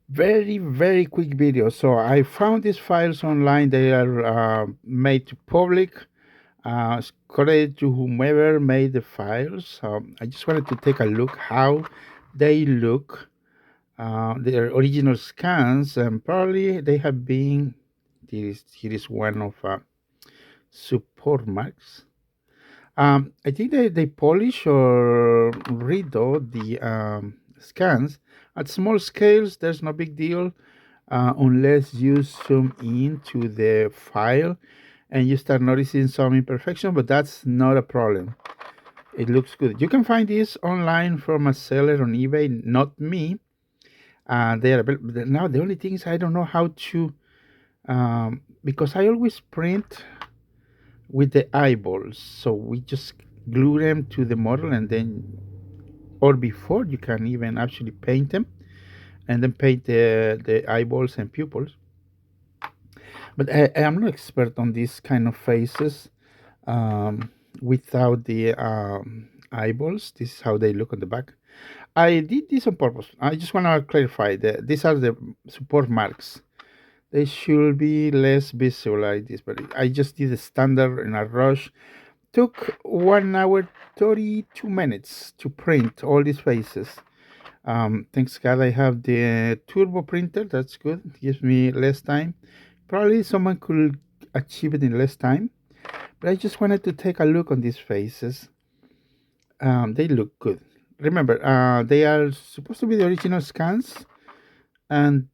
Very quick video. So I found these files online. They are made to public. Credit to whomever made the files. I just wanted to take a look how they look. Their original scans, and probably they have been. Here is one of support marks. I think they polish or redo the scans at small scales. There's no big deal unless you zoom into the file and you start noticing some imperfection, but that's not a problem. It looks good. You can find this online from a seller on eBay, not me. They are now. The only thing is I don't know how to, because I always print with the eyeballs. So we just glue them to the model, and then, or before, you can even actually paint them and then paint the eyeballs and pupils. But I am not expert on these kind of faces without the eyeballs. This is how they look on the back. I did this on purpose. I just want to clarify that these are the support marks. They should be less visible like this, but I just did the standard in a rush. Took 1 hour 32 minutes to print all these faces. Thanks God I have the turbo printer. That's good. It gives me less time. Probably someone could achieve it in less time, but I just wanted to take a look on these faces. They look good. Remember, they are supposed to be the original scans, and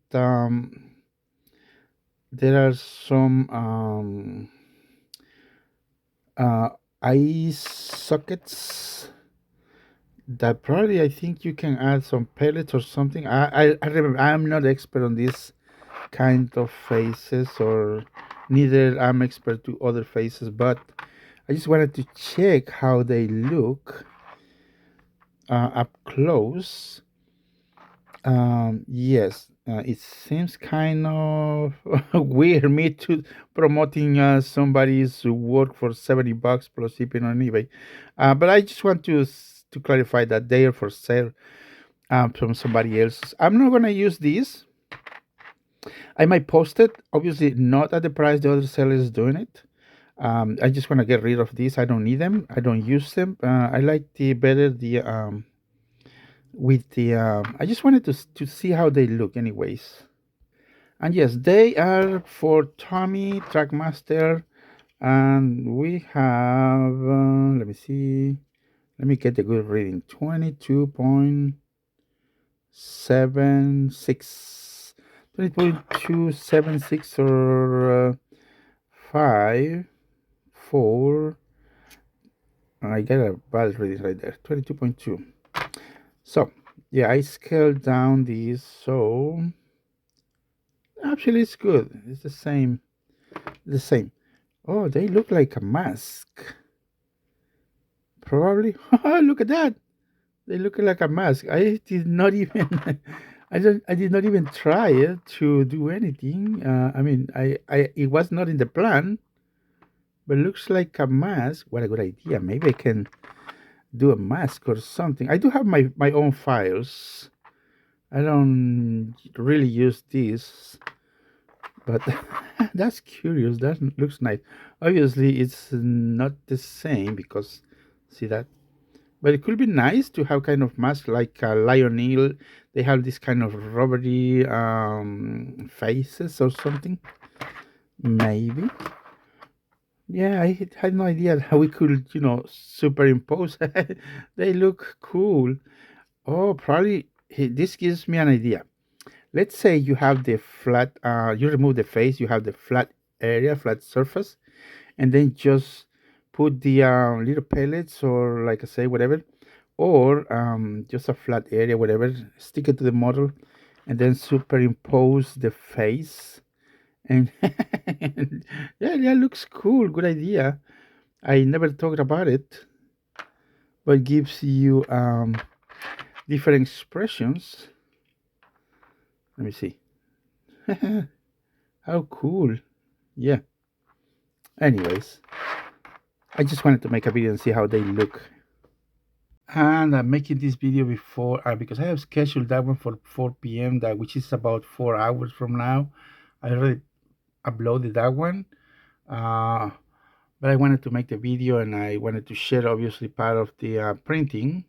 there are some eye sockets that probably I think you can add some pellets or something. I remember I'm not expert on this kind of faces, or neither I'm expert to other faces, but I just wanted to check how they look up close. Yes, it seems kind of weird me to promoting somebody's work for $70 plus shipping on eBay, but I just want to clarify that they are for sale from somebody else. I'm not gonna use these. I might post it, obviously not at the price the other seller is doing it. I just want to get rid of these. I don't need them. I don't use them. I like the better the with the. I just wanted to see how they look, anyways. And yes, they are for Tommy Trackmaster, and we have. Let me see. Let me get the good reading. 22.76. 20.276 or 5, 4. I get a bad reading right there. 22.2. So yeah, I scaled down these, so actually it's good. It's the same. The same. Oh, they look like a mask. Probably. Look at that. They look like a mask. I did not even. I did not even try it to do anything. I mean, it was not in the plan, but looks like a mask. What a good idea. Maybe I can do a mask or something. I do have my own files. I don't really use this, but that's curious. That looks nice. Obviously, it's not the same because see that. But it could be nice to have kind of mask like Lionel. They have this kind of rubbery faces or something. Maybe. Yeah, I had no idea how we could, superimpose. They look cool. Oh, probably this gives me an idea. Let's say you have the flat, you remove the face, you have the flat area, flat surface, and then just put the little pellets, or like I say, whatever, or just a flat area, whatever, stick it to the model, and then superimpose the face. And yeah, looks cool. Good idea. I never thought about it, but gives you different expressions. Let me see. How cool. Yeah. Anyways, I just wanted to make a video and see how they look. And I'm making this video before because I have scheduled that one for 4 p.m. that which is about 4 hours from now. I already uploaded that one, uh, but I wanted to make the video and I wanted to share obviously part of the printing.